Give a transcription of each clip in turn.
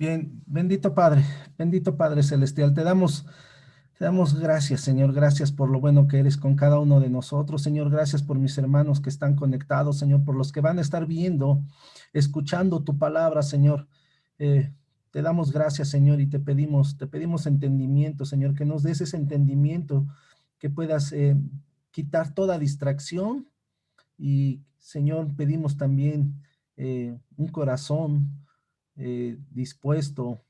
Bien, bendito Padre Celestial, te damos gracias, Señor, gracias por lo bueno que eres con cada uno de nosotros, Señor, gracias por mis hermanos que están conectados, Señor, por los que van a estar viendo, escuchando tu palabra, Señor. Eh, Te damos gracias, Señor, y te pedimos entendimiento, Señor, que nos des ese entendimiento, que puedas quitar toda distracción y, Señor, pedimos también un corazón dispuesto,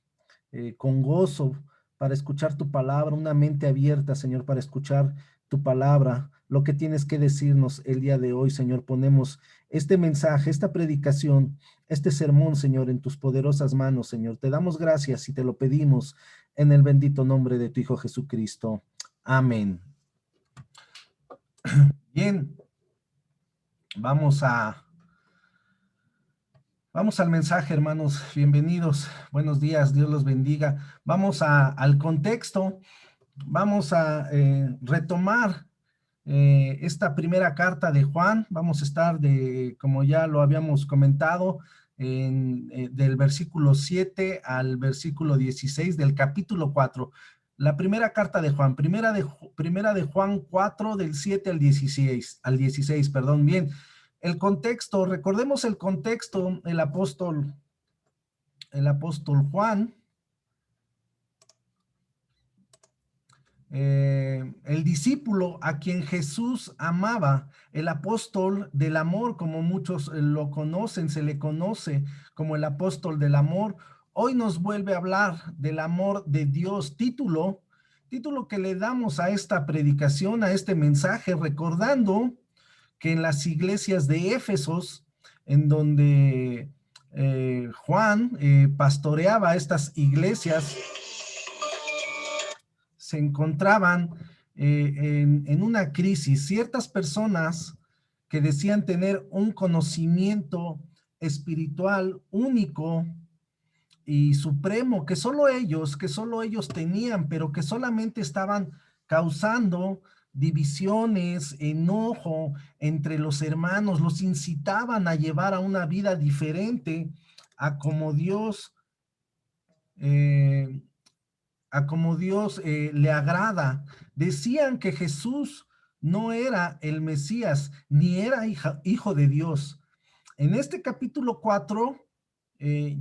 con gozo para escuchar tu palabra, una mente abierta, Señor, para escuchar tu palabra, lo que tienes que decirnos el día de hoy, Señor. Ponemos este mensaje, esta predicación, este sermón, Señor, en tus poderosas manos, Señor. Te damos gracias y te lo pedimos en el bendito nombre de tu Hijo Jesucristo. Amén. Bien, vamos a Vamos al mensaje, hermanos. Bienvenidos. Buenos días. Dios los bendiga. Al contexto. Vamos a retomar esta primera carta de Juan. Vamos a estar como ya lo habíamos comentado, del versículo 7 al versículo 16 del capítulo 4. La primera carta de Juan, primera de Juan 4 del 7 al 16, perdón. Bien, el contexto, recordemos el contexto. El apóstol Juan, el discípulo a quien Jesús amaba, el apóstol del amor, como muchos lo conocen, se le conoce como el apóstol del amor, hoy nos vuelve a hablar del amor de Dios, título que le damos a esta predicación, a este mensaje, recordando que en las iglesias de Éfesos, en donde Juan pastoreaba estas iglesias, se encontraban en una crisis. Ciertas personas que decían tener un conocimiento espiritual único y supremo, que solo ellos tenían, pero que solamente estaban causando divisiones, enojo entre los hermanos, los incitaban a llevar a una vida diferente a como Dios eh, le agrada. Decían que Jesús no era el Mesías, ni era hijo de Dios. En este capítulo 4,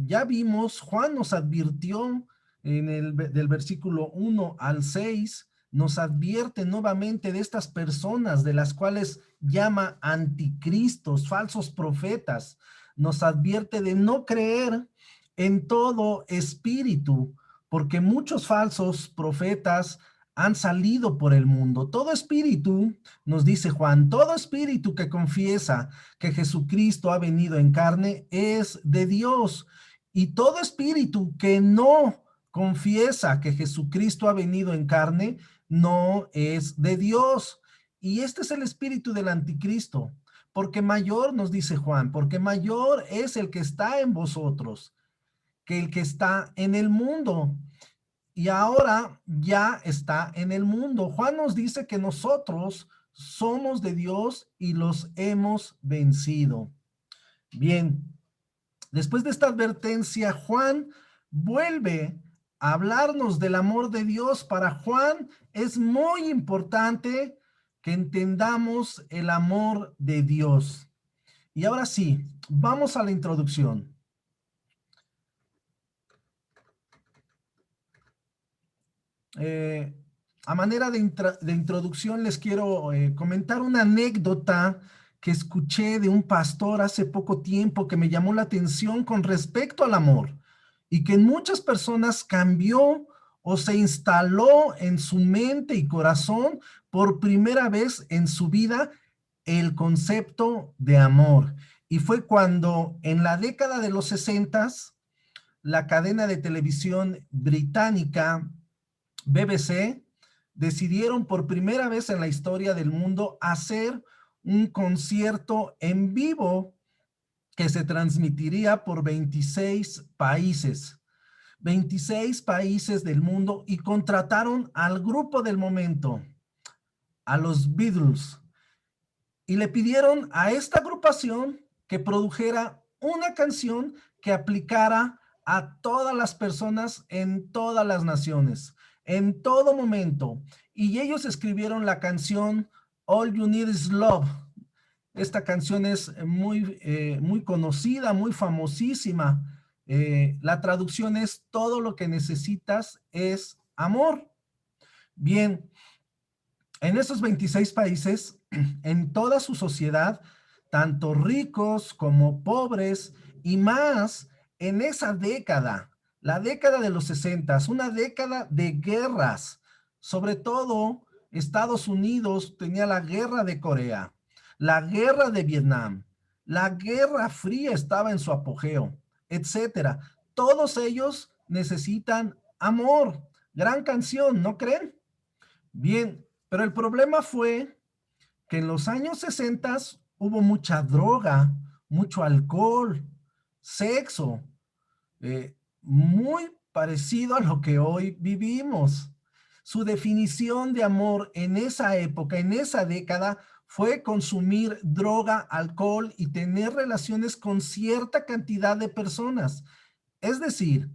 ya vimos, Juan nos advirtió del versículo 1 al 6, nos advierte nuevamente de estas personas de las cuales llama anticristos, falsos profetas. Nos advierte de no creer en todo espíritu, porque muchos falsos profetas han salido por el mundo. Todo espíritu, nos dice Juan, todo espíritu que confiesa que Jesucristo ha venido en carne es de Dios. Y todo espíritu que no confiesa que Jesucristo ha venido en carne no es de Dios. Y este es el espíritu del anticristo. Porque mayor, nos dice Juan, porque mayor es el que está en vosotros que el que está en el mundo. Y ahora ya está en el mundo. Juan nos dice que nosotros somos de Dios y los hemos vencido. Bien, después de esta advertencia, Juan vuelve a hablarnos del amor de Dios. Para Juan es muy importante que entendamos el amor de Dios. Y ahora sí, vamos a la introducción. Eh, a manera de introducción les quiero comentar una anécdota que escuché de un pastor hace poco tiempo que me llamó la atención con respecto al amor y que en muchas personas cambió o se instaló en su mente y corazón por primera vez en su vida el concepto de amor. Y fue cuando en la década de los 60 la cadena de televisión británica BBC decidieron por primera vez en la historia del mundo hacer un concierto en vivo que se transmitiría por 26 países del mundo, y contrataron al grupo del momento, a los Beatles, y le pidieron a esta agrupación que produjera una canción que aplicara a todas las personas en todas las naciones, en todo momento. Y ellos escribieron la canción All You Need Is Love. Esta canción es muy conocida, muy famosísima. La traducción es: todo lo que necesitas es amor. Bien, en esos 26 países, en toda su sociedad, tanto ricos como pobres y más, en esa década, la década de los 60, una década de guerras. Sobre todo, Estados Unidos tenía la guerra de Corea, la guerra de Vietnam, la Guerra Fría estaba en su apogeo, etcétera. Todos ellos necesitan amor. Gran canción, ¿no creen? Bien, pero el problema fue que en los años 60 hubo mucha droga, mucho alcohol, sexo, muy parecido a lo que hoy vivimos. Su definición de amor en esa época, en esa década, fue consumir droga, alcohol y tener relaciones con cierta cantidad de personas. Es decir,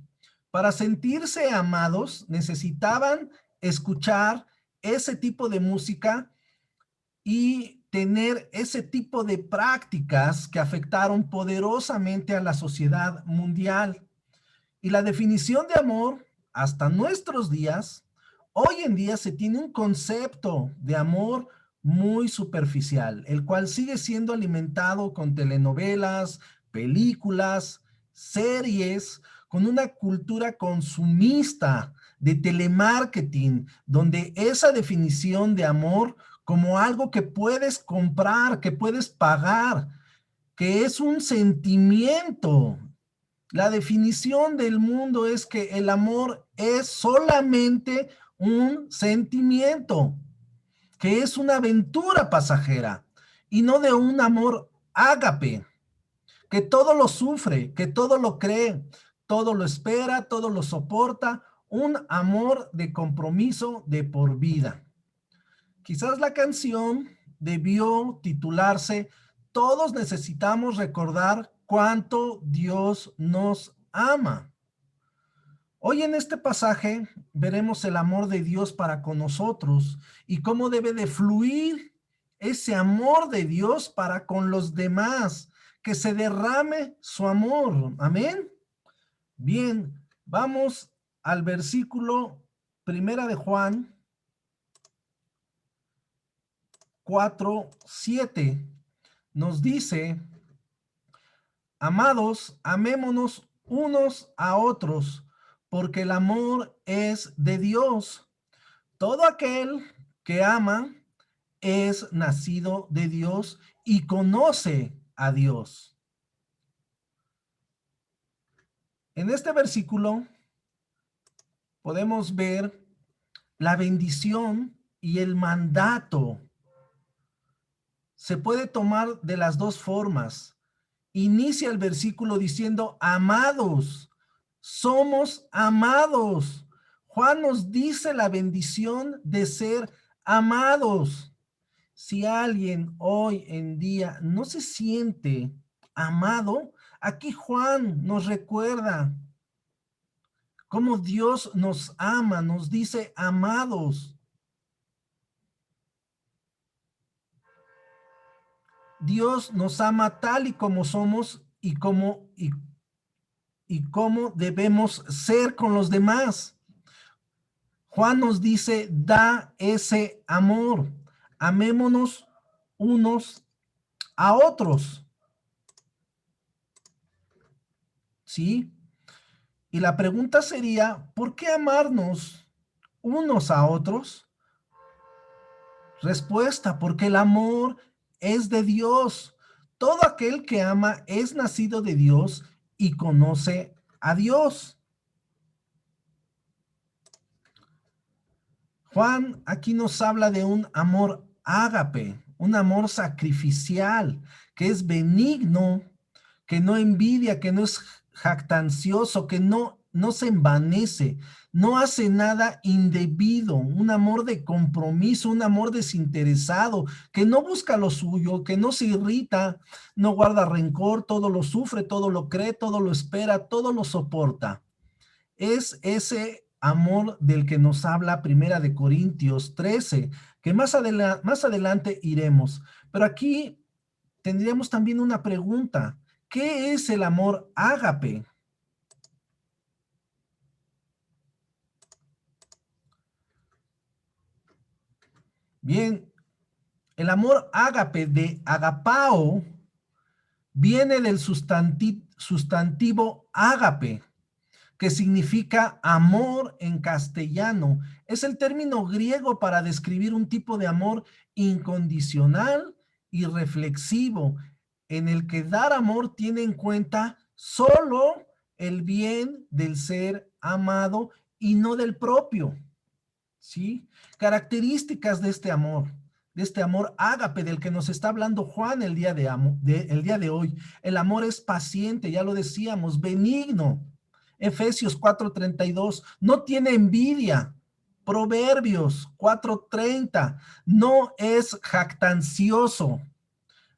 para sentirse amados necesitaban escuchar ese tipo de música y tener ese tipo de prácticas que afectaron poderosamente a la sociedad mundial. Y la definición de amor, hasta nuestros días, hoy en día se tiene un concepto de amor muy superficial, el cual sigue siendo alimentado con telenovelas, películas, series, con una cultura consumista de telemarketing, donde esa definición de amor como algo que puedes comprar, que puedes pagar, que es un sentimiento. La definición del mundo es que el amor es solamente un sentimiento, que es una aventura pasajera y no de un amor ágape, que todo lo sufre, que todo lo cree, todo lo espera, todo lo soporta, un amor de compromiso de por vida. Quizás la canción debió titularse Todos necesitamos recordar cuánto Dios nos ama. Hoy en este pasaje veremos el amor de Dios para con nosotros y cómo debe de fluir ese amor de Dios para con los demás, que se derrame su amor. Amén. Bien, vamos al versículo 1 de Juan 4:7. Nos dice: amados, amémonos unos a otros, porque el amor es de Dios. Todo aquel que ama es nacido de Dios y conoce a Dios. En este versículo podemos ver la bendición y el mandato. Se puede tomar de las dos formas. Inicia el versículo diciendo: amados, somos amados. Juan nos dice la bendición de ser amados. Si alguien hoy en día no se siente amado, aquí Juan nos recuerda cómo Dios nos ama, nos dice amados. Dios nos ama tal y como somos y cómo debemos ser con los demás. Juan nos dice: da ese amor, amémonos unos a otros. ¿Sí? Y la pregunta sería: ¿por qué amarnos unos a otros? Respuesta: porque el amor es de Dios. Todo aquel que ama es nacido de Dios y conoce a Dios. Juan aquí nos habla de un amor ágape, un amor sacrificial, que es benigno, que no envidia, que no es jactancioso, que no no se envanece, no hace nada indebido, un amor de compromiso, un amor desinteresado, que no busca lo suyo, que no se irrita, no guarda rencor, todo lo sufre, todo lo cree, todo lo espera, todo lo soporta. Es ese amor del que nos habla Primera de Corintios 13, que más adelante iremos. Pero aquí tendríamos también una pregunta. ¿Qué es el amor ágape? Bien, el amor ágape de agapao viene del sustantivo ágape, que significa amor en castellano. Es el término griego para describir un tipo de amor incondicional y reflexivo, en el que dar amor tiene en cuenta solo el bien del ser amado y no del propio. ¿Sí? Características de este amor ágape del que nos está hablando Juan el el día de hoy. El amor es paciente, ya lo decíamos, benigno. Efesios 4:32, no tiene envidia. Proverbios 4:30, no es jactancioso.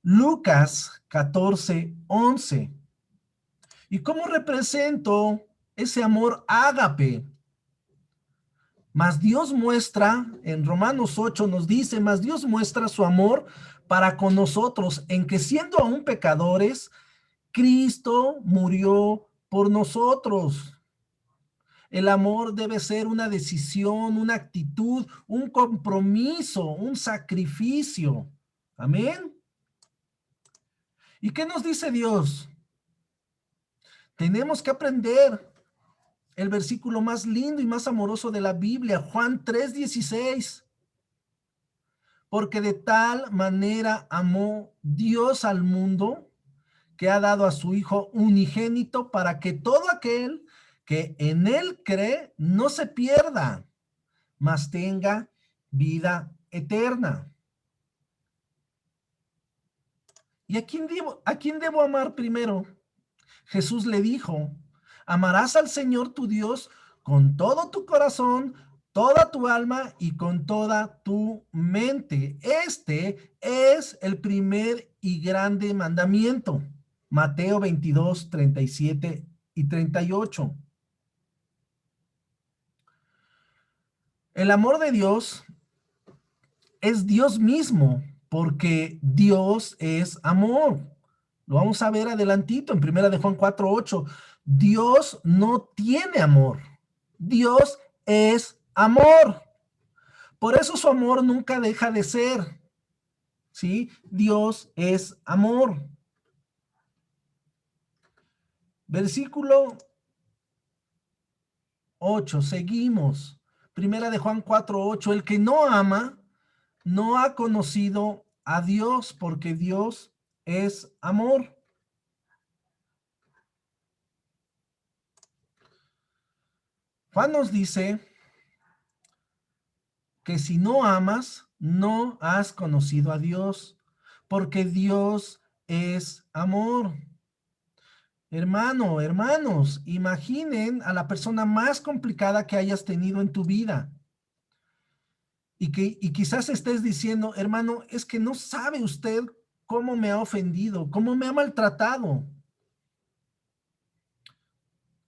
Lucas 14:11. ¿Y cómo represento ese amor ágape? Mas Dios muestra, en Romanos 8 nos dice, mas Dios muestra su amor para con nosotros, en que siendo aún pecadores, Cristo murió por nosotros. El amor debe ser una decisión, una actitud, un compromiso, un sacrificio. Amén. ¿Y qué nos dice Dios? Tenemos que aprender el versículo más lindo y más amoroso de la Biblia, Juan 3:16. Porque de tal manera amó Dios al mundo que ha dado a su Hijo unigénito para que todo aquel que en él cree no se pierda, mas tenga vida eterna. ¿Y a quién debo amar primero? Jesús le dijo, amarás al Señor tu Dios con todo tu corazón, toda tu alma y con toda tu mente. Este es el primer y grande mandamiento. Mateo 22, 37 y 38. El amor de Dios es Dios mismo, porque Dios es amor. Lo vamos a ver adelantito en Primera de Juan 4:8. Dios no tiene amor. Dios es amor. Por eso su amor nunca deja de ser. ¿Sí? Dios es amor. Versículo 8, seguimos. Primera de Juan 4:8. El que no ama no ha conocido a Dios, porque Dios es amor. Juan nos dice que si no amas, no has conocido a Dios, porque Dios es amor. Hermano, hermanos, imaginen a la persona más complicada que hayas tenido en tu vida. Y quizás estés diciendo, hermano, es que no sabe usted cómo me ha ofendido, cómo me ha maltratado,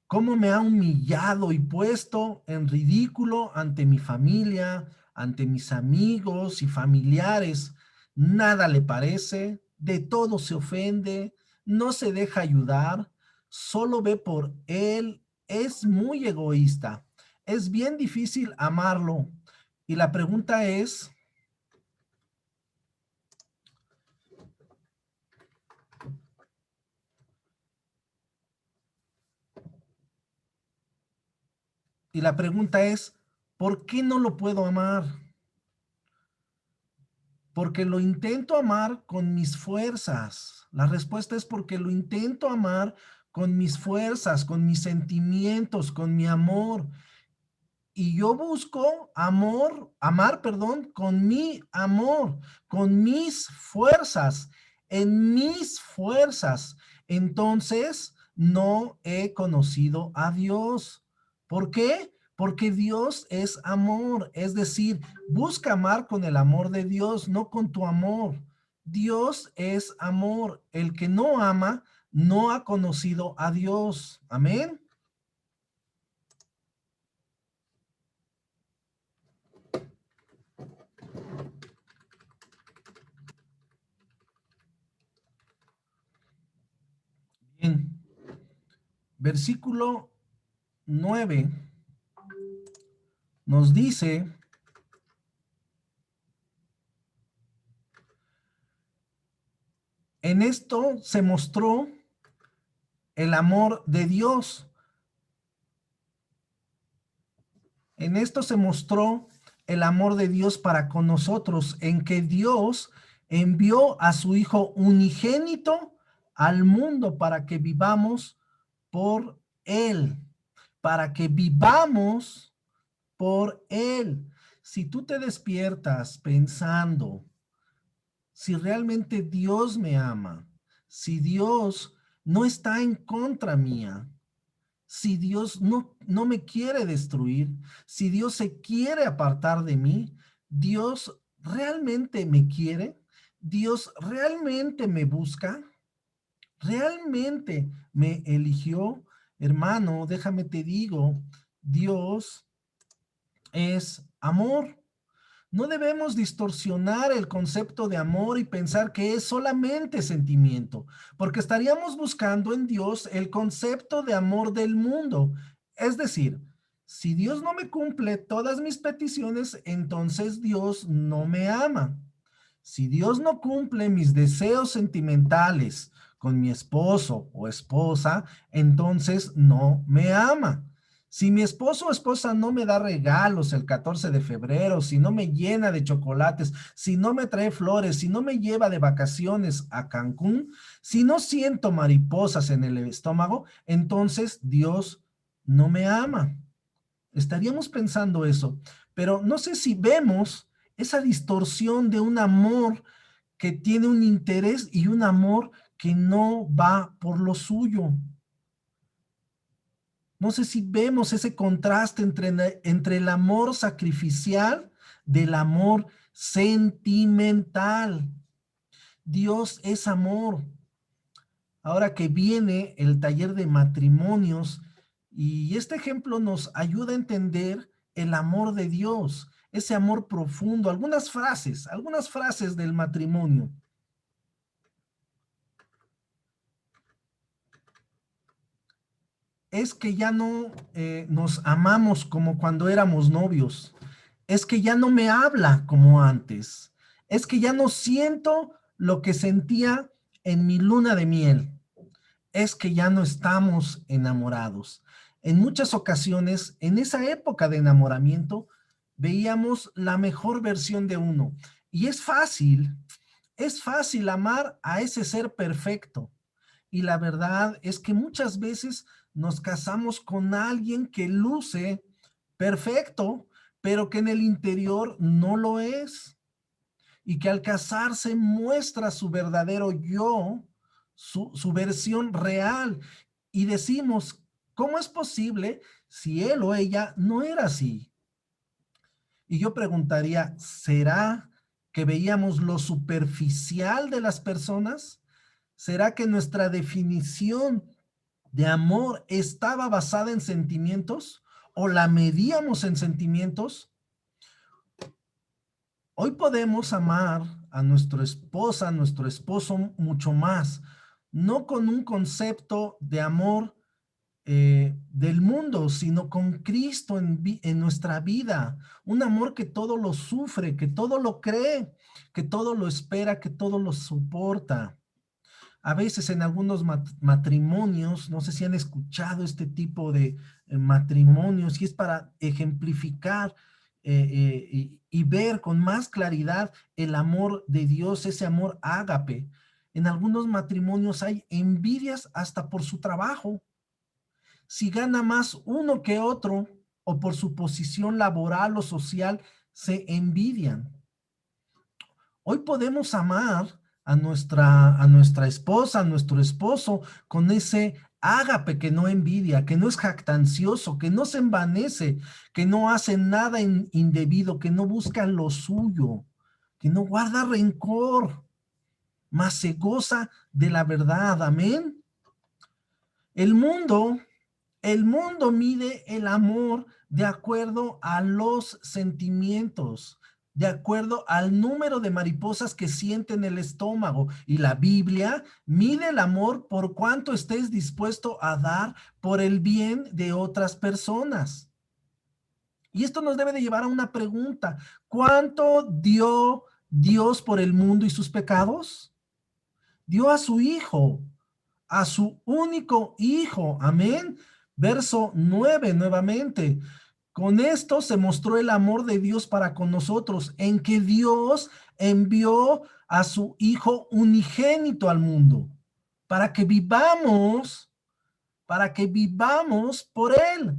cómo me ha humillado y puesto en ridículo ante mi familia, ante mis amigos y familiares. Nada le parece, de todo se ofende, no se deja ayudar, solo ve por él, es muy egoísta. Es bien difícil amarlo. Y la pregunta es, ¿por qué no lo puedo amar? Porque lo intento amar con mis fuerzas. La respuesta es porque lo intento amar con mis fuerzas, con mis sentimientos, con mi amor. Y yo busco amar, perdón, con mi amor, con mis fuerzas, en mis fuerzas. Entonces, no he conocido a Dios. ¿Por qué? Porque Dios es amor, es decir, busca amar con el amor de Dios, no con tu amor. Dios es amor. El que no ama no ha conocido a Dios. Amén. Bien. Versículo 9 nos dice, en esto se mostró el amor de Dios. En esto se mostró el amor de Dios para con nosotros, en que Dios envió a su Hijo unigénito al mundo para que vivamos por Él, para que vivamos por Él. Si tú te despiertas pensando, si realmente Dios me ama, si Dios no está en contra mía, si Dios no me quiere destruir, si Dios se quiere apartar de mí, Dios realmente me quiere, Dios realmente me busca, realmente me eligió. Hermano, déjame te digo, Dios es amor. No debemos distorsionar el concepto de amor y pensar que es solamente sentimiento, porque estaríamos buscando en Dios el concepto de amor del mundo. Es decir, si Dios no me cumple todas mis peticiones, entonces Dios no me ama. Si Dios no cumple mis deseos sentimentales con mi esposo o esposa, entonces no me ama. Si mi esposo o esposa no me da regalos el 14 de febrero, si no me llena de chocolates, si no me trae flores, si no me lleva de vacaciones a Cancún, si no siento mariposas en el estómago, entonces Dios no me ama. Estaríamos pensando eso, pero no sé si vemos esa distorsión de un amor que tiene un interés y un amor que no va por lo suyo. No sé si vemos ese contraste entre el amor sacrificial del amor sentimental. Dios es amor. Ahora que viene el taller de matrimonios, y este ejemplo nos ayuda a entender el amor de Dios, ese amor profundo, algunas frases del matrimonio. Es que ya no nos amamos como cuando éramos novios. Es que ya no me habla como antes. Es que ya no siento lo que sentía en mi luna de miel. Es que ya no estamos enamorados. En muchas ocasiones, en esa época de enamoramiento, veíamos la mejor versión de uno. Y es fácil amar a ese ser perfecto. Y la verdad es que muchas veces nos casamos con alguien que luce perfecto, pero que en el interior no lo es. Y que al casarse muestra su verdadero yo, su versión real. Y decimos, ¿cómo es posible si él o ella no era así? Y yo preguntaría, ¿será que veíamos lo superficial de las personas? ¿Será que nuestra definición de amor estaba basada en sentimientos o la medíamos en sentimientos? Hoy podemos amar a nuestra esposa, a nuestro esposo mucho más, no con un concepto de amor del mundo, sino con Cristo en nuestra vida. Un amor que todo lo sufre, que todo lo cree, que todo lo espera, que todo lo soporta. A veces en algunos matrimonios, no sé si han escuchado este tipo de matrimonios, y es para ejemplificar y ver con más claridad el amor de Dios, ese amor ágape. En algunos matrimonios hay envidias hasta por su trabajo. Si gana más uno que otro o por su posición laboral o social, se envidian. Hoy podemos amar a nuestra esposa, a nuestro esposo, con ese ágape que no envidia, que no es jactancioso, que no se envanece, que no hace nada indebido, que no busca lo suyo, que no guarda rencor, mas se goza de la verdad. Amén. El mundo, el mundo mide el amor de acuerdo a los sentimientos, de acuerdo al número de mariposas que siente en el estómago. Y la Biblia mide el amor por cuánto estés dispuesto a dar por el bien de otras personas. Y esto nos debe de llevar a una pregunta. ¿Cuánto dio Dios por el mundo y sus pecados? Dio a su Hijo, a su único Hijo. Amén. Verso 9 nuevamente. Con esto se mostró el amor de Dios para con nosotros, en que Dios envió a su Hijo unigénito al mundo, para que vivamos por Él.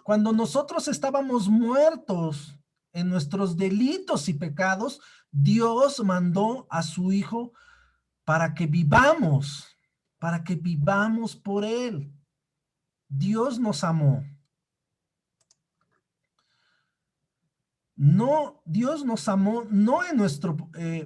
Cuando nosotros estábamos muertos en nuestros delitos y pecados, Dios mandó a su Hijo para que vivamos por Él. Dios nos amó. No, Dios nos amó no en nuestro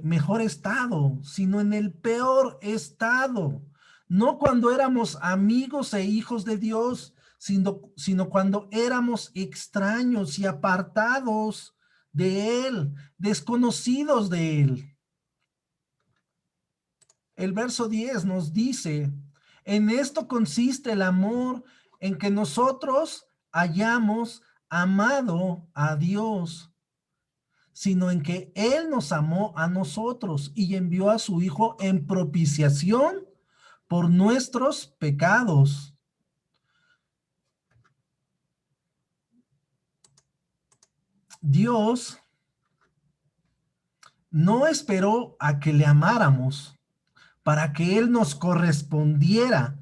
mejor estado, sino en el peor estado. No cuando éramos amigos e hijos de Dios, sino cuando éramos extraños y apartados de Él, desconocidos de Él. El verso 10 nos dice, en esto consiste el amor, en que nosotros hayamos amado a Dios, sino en que Él nos amó a nosotros y envió a su Hijo en propiciación por nuestros pecados. Dios no esperó a que le amáramos para que Él nos correspondiera.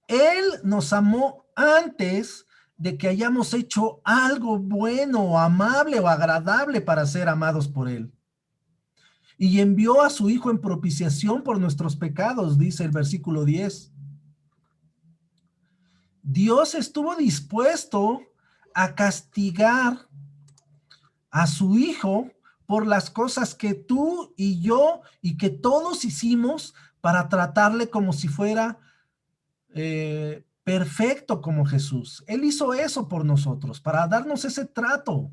Él nos amó antes de que hayamos hecho algo bueno o amable o agradable para ser amados por Él. Y envió a su Hijo en propiciación por nuestros pecados, dice el versículo 10. Dios estuvo dispuesto a castigar a su Hijo por las cosas que tú y yo y que todos hicimos para tratarle como si fuera perfecto como Jesús. Él hizo eso por nosotros, para darnos ese trato.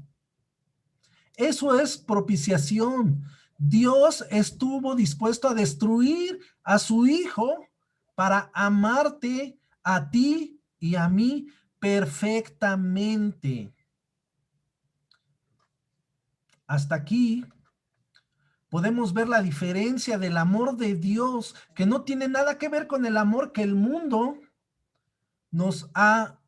Eso es propiciación. Dios estuvo dispuesto a destruir a su Hijo para amarte a ti y a mí perfectamente. Hasta aquí podemos ver la diferencia del amor de Dios, que no tiene nada que ver con el amor que el mundo nos ha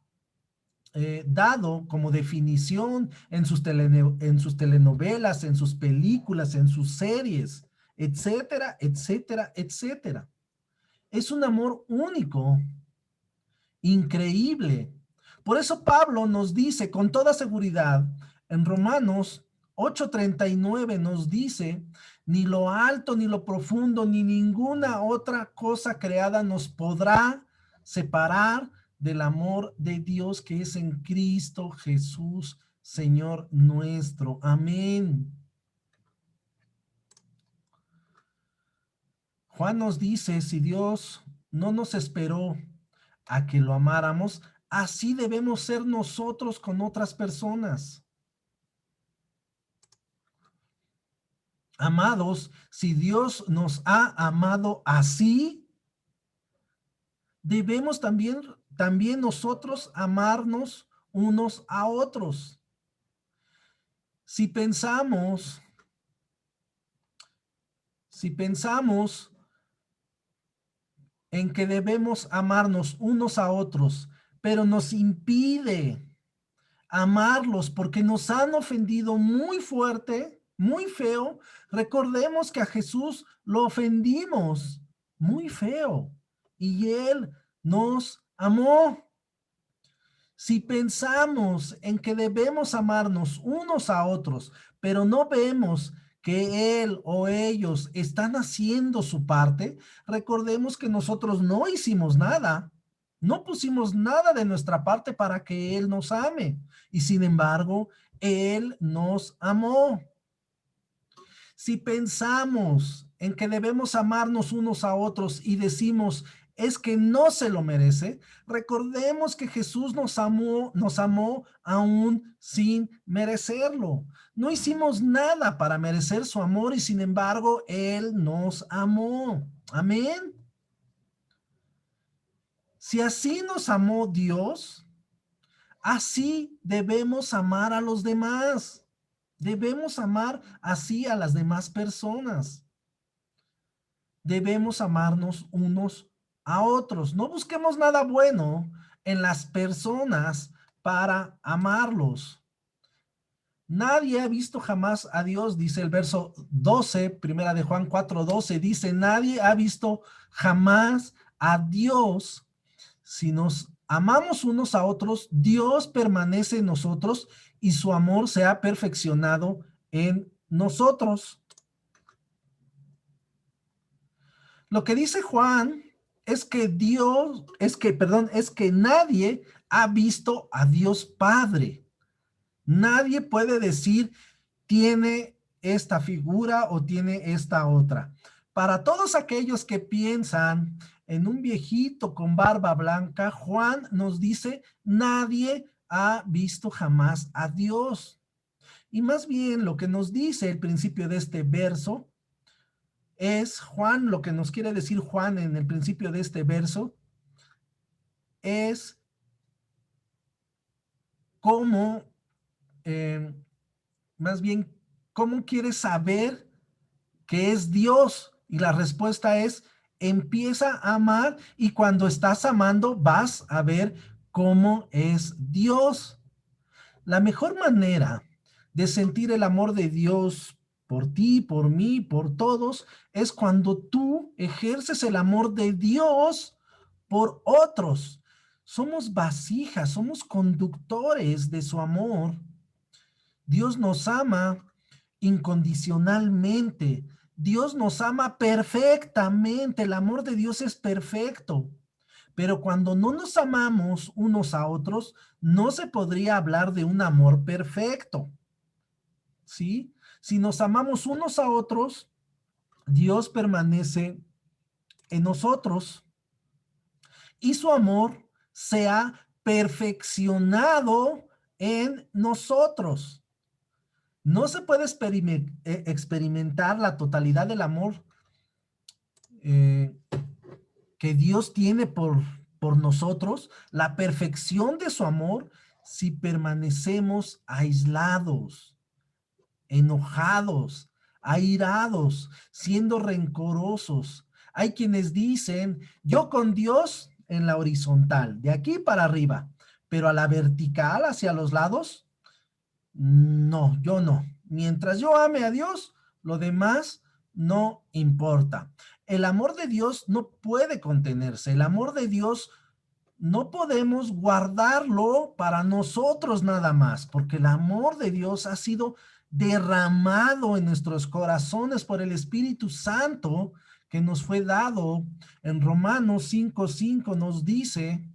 dado como definición en sus telenovelas, en sus películas, en sus series, etcétera, etcétera, etcétera. Es un amor único, increíble. Por eso Pablo nos dice con toda seguridad en Romanos 8:39 nos dice, ni lo alto, ni lo profundo, ni ninguna otra cosa creada nos podrá separar del amor de Dios que es en Cristo Jesús, Señor nuestro. Amén. Juan nos dice, si Dios no nos esperó a que lo amáramos, así debemos ser nosotros con otras personas. Amados, si Dios nos ha amado así, debemos también nosotros amarnos unos a otros. Si pensamos en que debemos amarnos unos a otros, pero nos impide amarlos porque nos han ofendido muy fuerte, muy feo, recordemos que a Jesús lo ofendimos muy feo y Él nos amó. Si pensamos en que debemos amarnos unos a otros, pero no vemos que él o ellos están haciendo su parte, recordemos que nosotros no hicimos nada, no pusimos nada de nuestra parte para que él nos ame. Y sin embargo, él nos amó. Si pensamos en que debemos amarnos unos a otros y decimos, es que no se lo merece, recordemos que Jesús nos amó aún sin merecerlo. No hicimos nada para merecer su amor y sin embargo, Él nos amó. Amén. Si así nos amó Dios, así debemos amar a los demás. Debemos amar así a las demás personas. Debemos amarnos unos a otros. No busquemos nada bueno en las personas para amarlos. Nadie ha visto jamás a Dios, dice el verso 12, primera de Juan 4:12, dice, nadie ha visto jamás a Dios. Si nos amamos unos a otros, Dios permanece en nosotros y su amor se ha perfeccionado en nosotros. Lo que dice Juan es que es que nadie ha visto a Dios Padre. Nadie puede decir, tiene esta figura o tiene esta otra. Para todos aquellos que piensan en un viejito con barba blanca, Juan nos dice, nadie ha visto jamás a Dios. Y más bien lo que nos dice el principio de este verso es Juan, lo que nos quiere decir Juan en el principio de este verso, es cómo, eh, más bien, cómo quieres saber que es Dios. Y la respuesta es, empieza a amar y cuando estás amando vas a ver cómo es Dios. La mejor manera de sentir el amor de Dios por ti, por mí, por todos, es cuando tú ejerces el amor de Dios por otros. Somos vasijas, somos conductores de su amor. Dios nos ama incondicionalmente. Dios nos ama perfectamente. El amor de Dios es perfecto. Pero cuando no nos amamos unos a otros, no se podría hablar de un amor perfecto. ¿Sí? Si nos amamos unos a otros, Dios permanece en nosotros y su amor se ha perfeccionado en nosotros. No se puede experimentar la totalidad del amor eh, que Dios tiene por nosotros, la perfección de su amor, si permanecemos aislados, enojados, airados, siendo rencorosos. Hay quienes dicen, yo con Dios en la horizontal, de aquí para arriba, pero a la vertical, hacia los lados, no, yo no. Mientras yo ame a Dios, lo demás no importa. El amor de Dios no puede contenerse. El amor de Dios no podemos guardarlo para nosotros nada más, porque el amor de Dios ha sido derramado en nuestros corazones por el Espíritu Santo que nos fue dado. En Romanos 5:5 nos dice,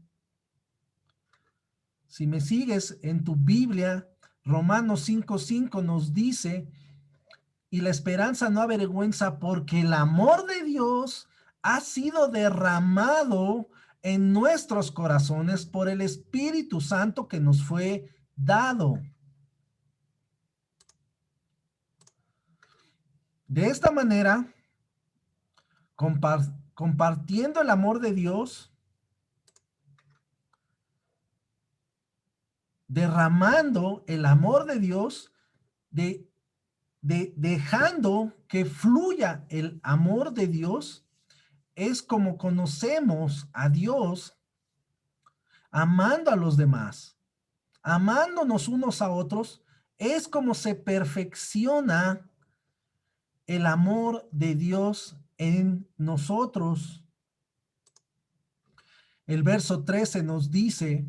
si me sigues en tu Biblia, Romanos 5:5 nos dice, y la esperanza no avergüenza porque el amor de Dios ha sido derramado en nuestros corazones por el Espíritu Santo que nos fue dado. De esta manera, compartiendo el amor de Dios, derramando el amor de Dios, dejando que fluya el amor de Dios, es como conocemos a Dios amando a los demás, amándonos unos a otros, es como se perfecciona el amor de Dios en nosotros. El verso 13 nos dice,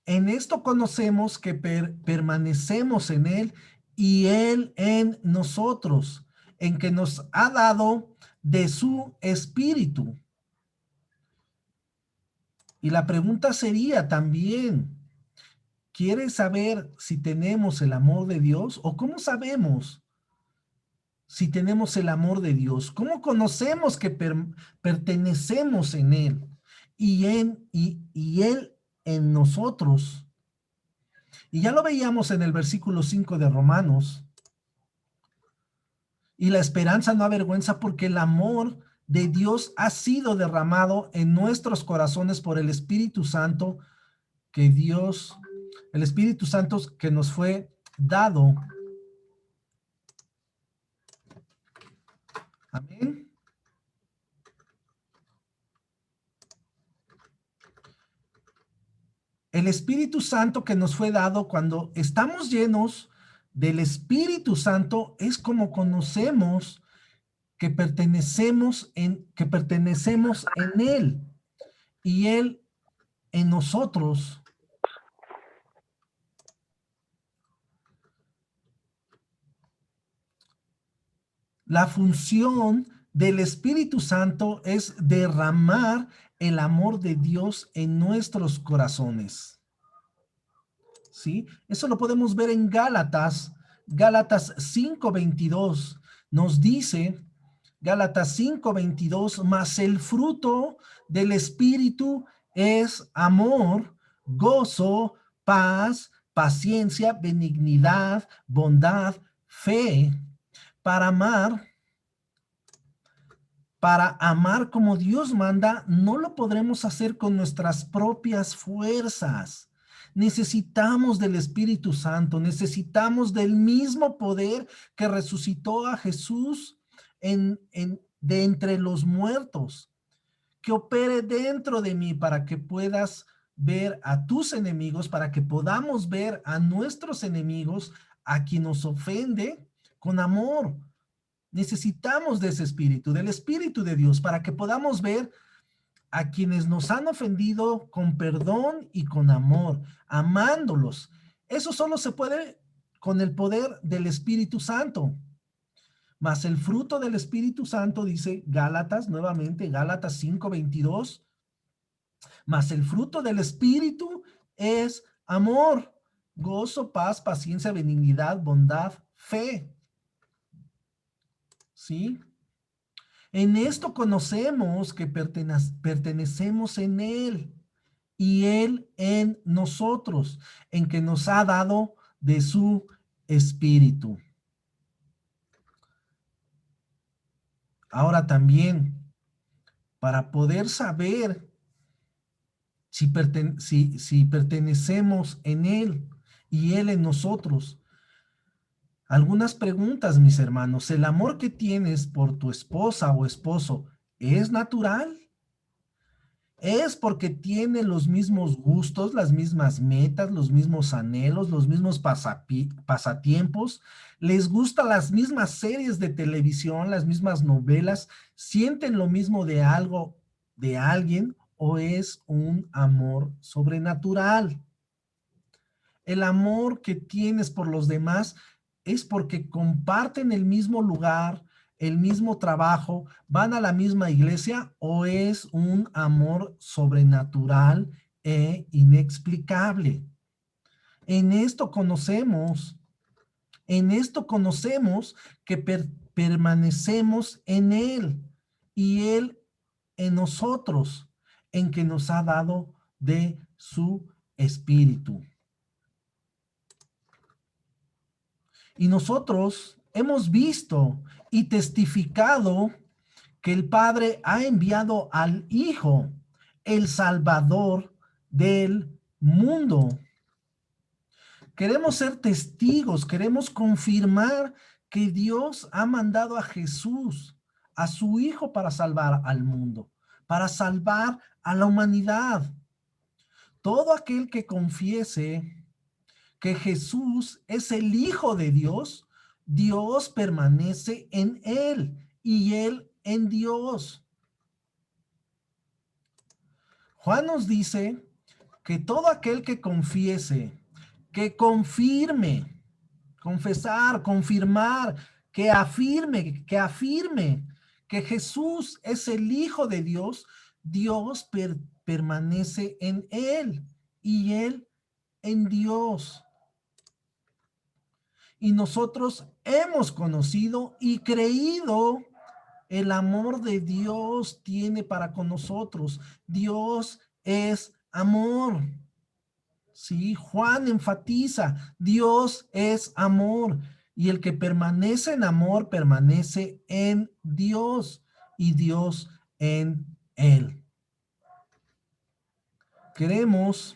en esto conocemos que permanecemos en Él y Él en nosotros, en que nos ha dado de su espíritu. Y la pregunta sería también, ¿quieres saber si tenemos el amor de Dios? ¿O cómo sabemos si tenemos el amor de Dios? ¿Cómo conocemos que pertenecemos en Él y Él en nosotros? Y ya lo veíamos en el versículo 5 de Romanos. Y la esperanza no avergüenza porque el amor de Dios ha sido derramado en nuestros corazones por el Espíritu Santo que Dios, el Espíritu Santo que nos fue dado. Amén. El Espíritu Santo que nos fue dado cuando estamos llenos del Espíritu Santo es como conocemos que pertenecemos en Él y Él en nosotros. La función del Espíritu Santo es derramar el amor de Dios en nuestros corazones. ¿Sí? Eso lo podemos ver en Gálatas 5:22. Nos dice, Gálatas 5:22, mas el fruto del Espíritu es amor, gozo, paz, paciencia, benignidad, bondad, fe. Para amar, para amar como Dios manda, no lo podremos hacer con nuestras propias fuerzas. Necesitamos del Espíritu Santo, necesitamos del mismo poder que resucitó a Jesús de entre los muertos, que opere dentro de mí para que puedas ver a tus enemigos, para que podamos ver a nuestros enemigos, a quien nos ofende, con amor. Necesitamos de ese espíritu, del Espíritu de Dios, para que podamos ver a quienes nos han ofendido con perdón y con amor, amándolos. Eso solo se puede con el poder del Espíritu Santo. Mas el fruto del Espíritu Santo, dice Gálatas, nuevamente, Gálatas 5:22, mas el fruto del Espíritu es amor, gozo, paz, paciencia, benignidad, bondad, fe. ¿Sí? En esto conocemos que pertenecemos en Él y Él en nosotros, en que nos ha dado de su espíritu. Ahora también, para poder saber si pertenecemos en Él y Él en nosotros, algunas preguntas, mis hermanos. ¿El amor que tienes por tu esposa o esposo es natural? ¿Es porque tiene los mismos gustos, las mismas metas, los mismos anhelos, los mismos pasatiempos? ¿Les gustan las mismas series de televisión, las mismas novelas? ¿Sienten lo mismo de algo, de alguien? ¿O es un amor sobrenatural? El amor que tienes por los demás es porque comparten el mismo lugar, el mismo trabajo, van a la misma iglesia, o es un amor sobrenatural e inexplicable. En esto conocemos, en esto conocemos que permanecemos en Él y Él en nosotros, en que nos ha dado de su espíritu. Y nosotros hemos visto y testificado que el Padre ha enviado al Hijo, el Salvador del mundo. Queremos ser testigos, queremos confirmar que Dios ha mandado a Jesús, a su Hijo, para salvar al mundo, para salvar a la humanidad. Todo aquel que confiese que Jesús es el Hijo de Dios, Dios permanece en él y él en Dios. Juan nos dice que todo aquel que confiese, que confirme, confesar, confirmar, que afirme que Jesús es el Hijo de Dios. Dios permanece en él y él en Dios. Y nosotros hemos conocido y creído el amor de Dios tiene para con nosotros. Dios es amor. Sí, Juan enfatiza, Dios es amor. Y el que permanece en amor permanece en Dios y Dios en él. Queremos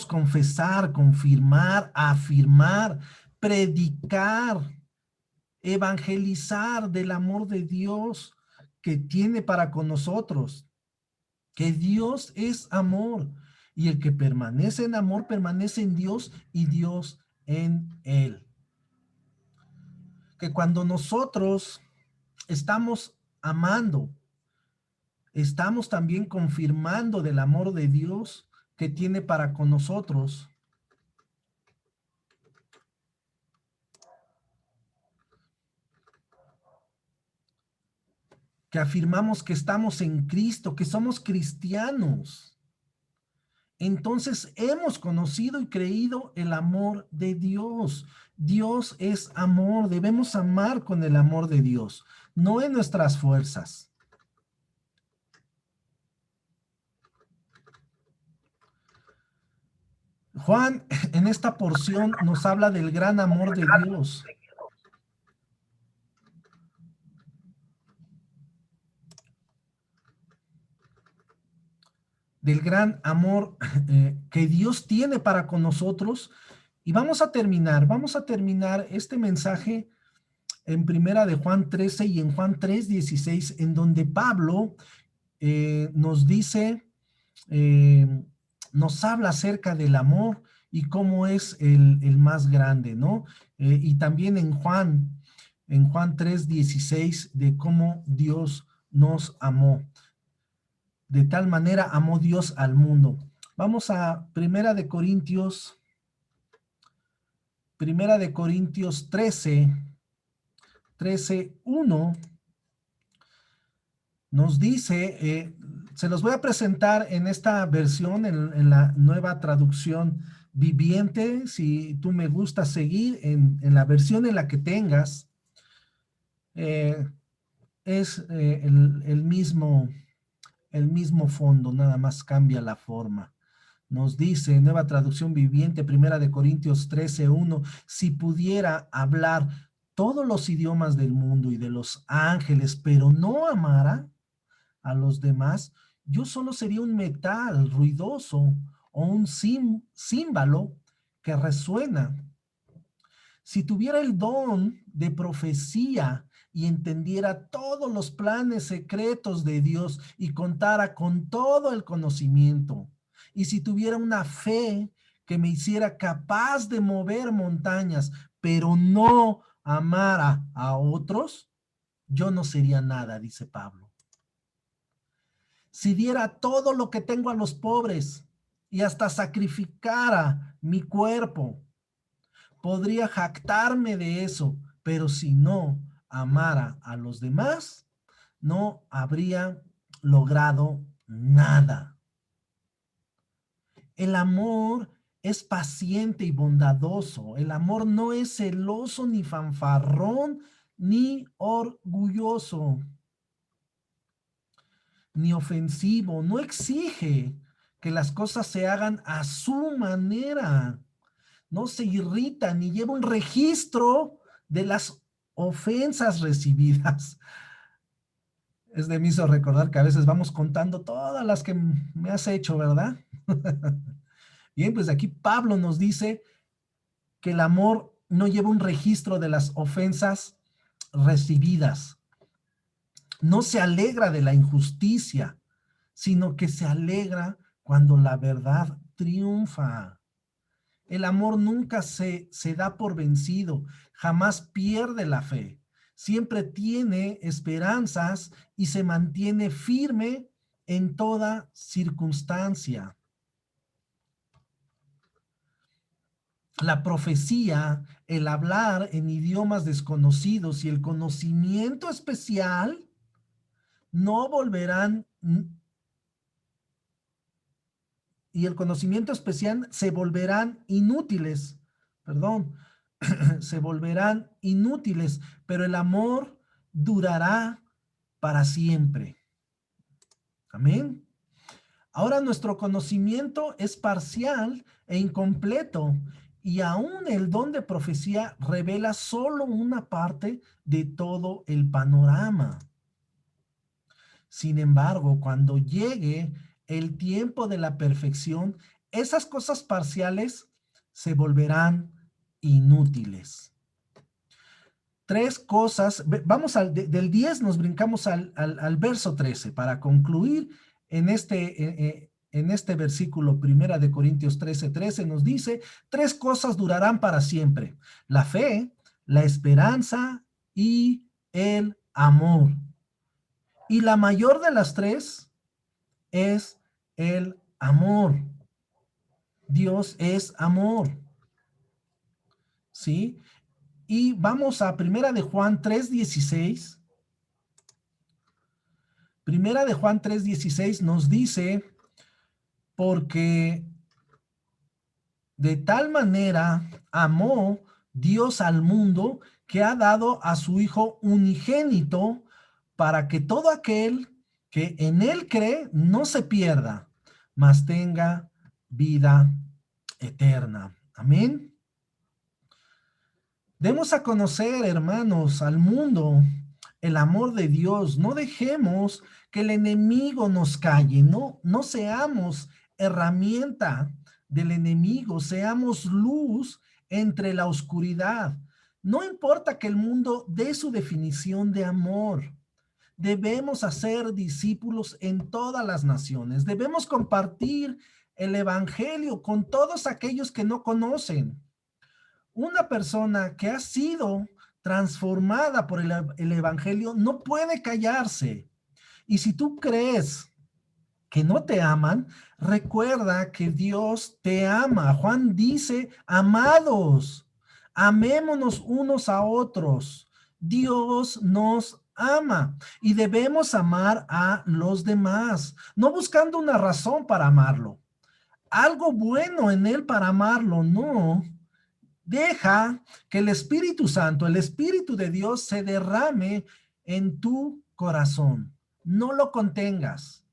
confesar, confirmar, afirmar, predicar, evangelizar del amor de Dios que tiene para con nosotros, que Dios es amor y el que permanece en amor permanece en Dios y Dios en él. Que cuando nosotros estamos amando, estamos también confirmando del amor de Dios que tiene para con nosotros. Que afirmamos que estamos en Cristo, que somos cristianos. Entonces hemos conocido y creído el amor de Dios. Dios es amor, debemos amar con el amor de Dios, no en nuestras fuerzas. Juan en esta porción nos habla del gran amor de Dios. Del gran amor que Dios tiene para con nosotros. Y vamos a terminar este mensaje en primera de Juan 13 y en Juan 3:16, en donde Pablo nos dice, eh, nos habla acerca del amor y cómo es el más grande, ¿no? Y también en Juan 3:16, de cómo Dios nos amó. De tal manera amó Dios al mundo. Vamos a Primera de Corintios 13:1. Nos dice, se los voy a presentar en esta versión, en la nueva traducción viviente. Si tú me gusta seguir en la versión en la que tengas, es el mismo fondo, nada más cambia la forma. Nos dice, nueva traducción viviente, Primera de Corintios 13:1, si pudiera hablar todos los idiomas del mundo y de los ángeles, pero no amara a los demás, yo solo sería un metal ruidoso o un címbalo que resuena. Si tuviera el don de profecía y entendiera todos los planes secretos de Dios y contara con todo el conocimiento, y si tuviera una fe que me hiciera capaz de mover montañas, pero no amara a otros, yo no sería nada, dice Pablo. Si diera todo lo que tengo a los pobres y hasta sacrificara mi cuerpo, podría jactarme de eso, pero si no amara a los demás, no habría logrado nada. El amor es paciente y bondadoso. El amor no es celoso, ni fanfarrón, ni orgulloso, ni ofensivo. No exige que las cosas se hagan a su manera. No se irrita ni lleva un registro de las ofensas recibidas. Es de mí hizo recordar que a veces vamos contando todas las que me has hecho, ¿verdad? Bien, pues aquí Pablo nos dice que el amor no lleva un registro de las ofensas recibidas. No se alegra de la injusticia, sino que se alegra cuando la verdad triunfa. El amor nunca se da por vencido, jamás pierde la fe, siempre tiene esperanzas y se mantiene firme en toda circunstancia. la profecía, el hablar en idiomas desconocidos y el conocimiento especial no volverán, y el conocimiento especial se volverán inútiles, perdón, se volverán inútiles, pero el amor durará para siempre. Amén. Ahora nuestro conocimiento es parcial e incompleto, y aún el don de profecía revela solo una parte de todo el panorama. Sin embargo, cuando llegue el tiempo de la perfección, esas cosas parciales se volverán inútiles. Tres cosas, vamos del 10 nos brincamos al verso 13 para concluir en este versículo. Primera de Corintios 13 nos dice: tres cosas durarán para siempre: la fe, la esperanza y el amor. Y la mayor de las tres es el amor. Dios es amor, ¿sí? Y vamos a Primera de Juan 3:16. Primera de Juan 3:16 nos dice: porque de tal manera amó Dios al mundo, que ha dado a su Hijo unigénito, para que todo aquel que en él cree no se pierda, mas tenga vida eterna. Amén. Demos a conocer, hermanos, al mundo el amor de Dios. No dejemos que el enemigo nos calle. No seamos herramienta del enemigo. Seamos luz entre la oscuridad. No importa que el mundo dé su definición de amor. Debemos hacer discípulos en todas las naciones. Debemos compartir el evangelio con todos aquellos que no conocen. Una persona que ha sido transformada por el evangelio no puede callarse. Y si tú crees que no te aman, recuerda que Dios te ama. Juan dice: amados, amémonos unos a otros. Dios nos ama y debemos amar a los demás, no buscando una razón para amarlo, algo bueno en él para amarlo, no. Deja que el Espíritu Santo, el Espíritu de Dios, se derrame en tu corazón. No lo contengas.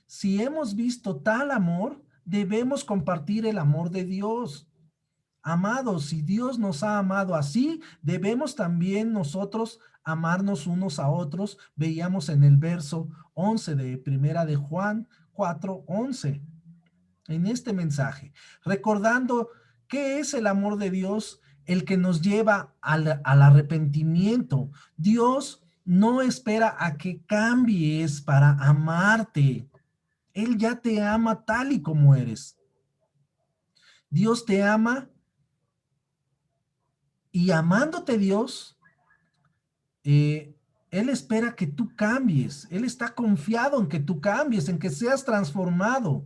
Si hemos visto tal amor, debemos compartir el amor de Dios. Amados, si Dios nos ha amado así, debemos también nosotros amarnos unos a otros. Veíamos en el verso 11 de Primera de Juan 4:11, en este mensaje, recordando qué es el amor de Dios, el que nos lleva al arrepentimiento. Dios no espera a que cambies para amarte. Él ya te ama tal y como eres. Dios te ama, y amándote Dios, Él espera que tú cambies. Él está confiado en que tú cambies, en que seas transformado.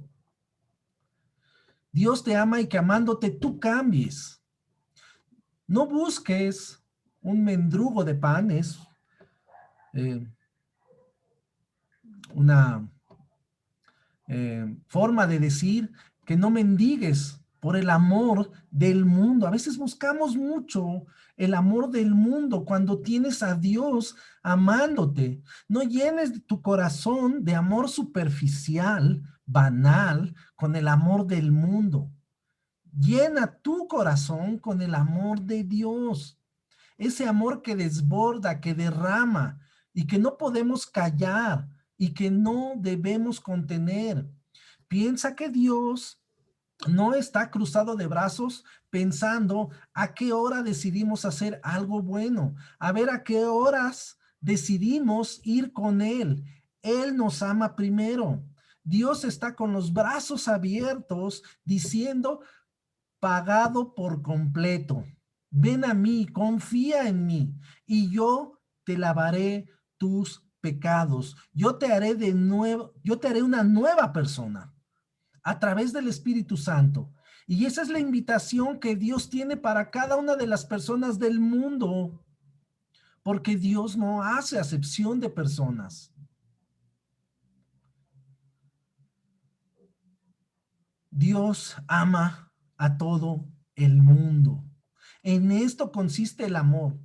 Dios te ama y que amándote tú cambies. No busques un mendrugo de panes, eh, una forma de decir que no mendigues por el amor del mundo. A veces buscamos mucho el amor del mundo cuando tienes a Dios amándote. No llenes tu corazón de amor superficial, banal, con el amor del mundo. Llena tu corazón con el amor de Dios. Ese amor que desborda, que derrama y que no podemos callar y que no debemos contener. Piensa que Dios no está cruzado de brazos pensando a qué hora decidimos hacer algo bueno, a ver a qué horas decidimos ir con Él. Él nos ama primero. Dios está con los brazos abiertos diciendo: pagado por completo. Ven a mí, confía en mí, y yo te lavaré tus pecados. Yo te haré de nuevo, yo te haré una nueva persona. a través del Espíritu Santo. Y esa es la invitación que Dios tiene para cada una de las personas del mundo, porque Dios no hace acepción de personas. Dios ama a todo el mundo. En esto consiste el amor,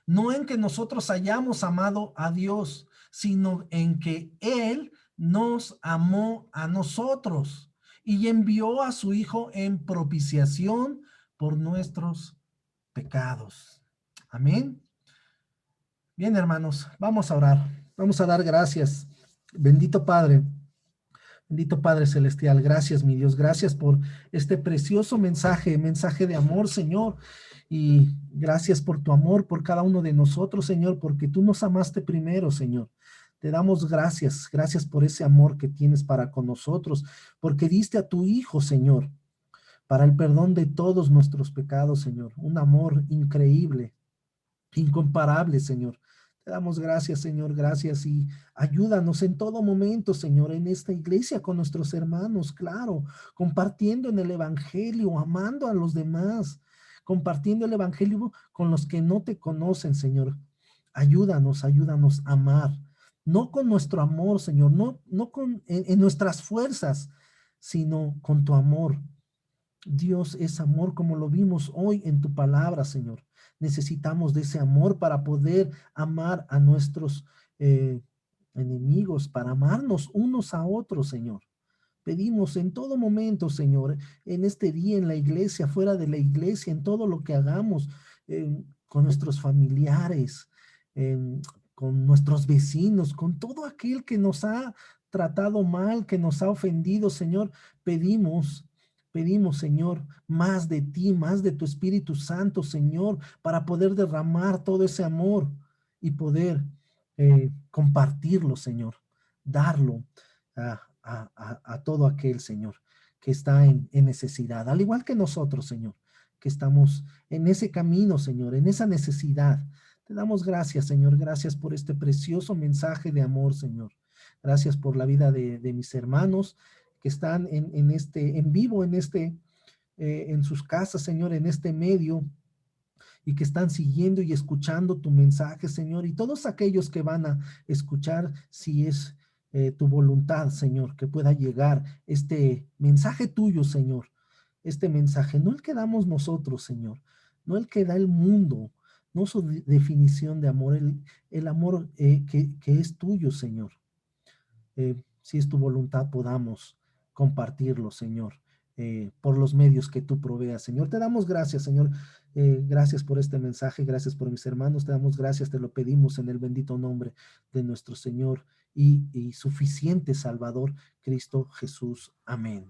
no en que nosotros hayamos amado a Dios, sino en que Él nos amó a nosotros y envió a su Hijo en propiciación por nuestros pecados. Amén. Bien, hermanos, vamos a orar. Vamos a dar gracias. Bendito Padre. Bendito Padre Celestial, gracias, mi Dios, gracias por este precioso mensaje, mensaje de amor, Señor. Y gracias por tu amor por cada uno de nosotros, Señor, porque tú nos amaste primero, Señor. Te damos gracias, gracias por ese amor que tienes para con nosotros, porque diste a tu Hijo, Señor, para el perdón de todos nuestros pecados, Señor. Un amor increíble, incomparable, Señor. Te damos gracias, Señor, gracias y ayúdanos en todo momento, Señor, en esta iglesia con nuestros hermanos, claro, compartiendo en el Evangelio, amando a los demás, compartiendo el Evangelio con los que no te conocen, Señor. Ayúdanos, ayúdanos a amar, no con nuestro amor, Señor, no en nuestras fuerzas, sino con tu amor. Dios es amor como lo vimos hoy en tu palabra, Señor. Necesitamos de ese amor para poder amar a nuestros enemigos, para amarnos unos a otros, Señor. Pedimos en todo momento, Señor, en este día, en la iglesia, fuera de la iglesia, en todo lo que hagamos, con nuestros familiares, con nuestros vecinos, con todo aquel que nos ha tratado mal, que nos ha ofendido, Señor, pedimos. Pedimos, Señor, más de ti, más de tu Espíritu Santo, Señor, para poder derramar todo ese amor y poder compartirlo, Señor, darlo a todo aquel, Señor, que está en necesidad, al igual que nosotros, Señor, que estamos en ese camino, Señor, en esa necesidad. Te damos gracias, Señor, gracias por este precioso mensaje de amor, Señor. Gracias por la vida de mis hermanos que están en vivo, en sus casas, Señor, en este medio, y que están siguiendo y escuchando tu mensaje, Señor, y todos aquellos que van a escuchar, si es tu voluntad, Señor, que pueda llegar este mensaje tuyo, Señor, este mensaje, no el que damos nosotros, Señor, no el que da el mundo, no su definición de amor, el amor que es tuyo, Señor. Si es tu voluntad, podamos compartirlo, Señor, por los medios que tú proveas, Señor. Te damos gracias, Señor. Gracias por este mensaje, gracias por mis hermanos. Te damos gracias, te lo pedimos en el bendito nombre de nuestro Señor y suficiente Salvador, Cristo Jesús. Amén.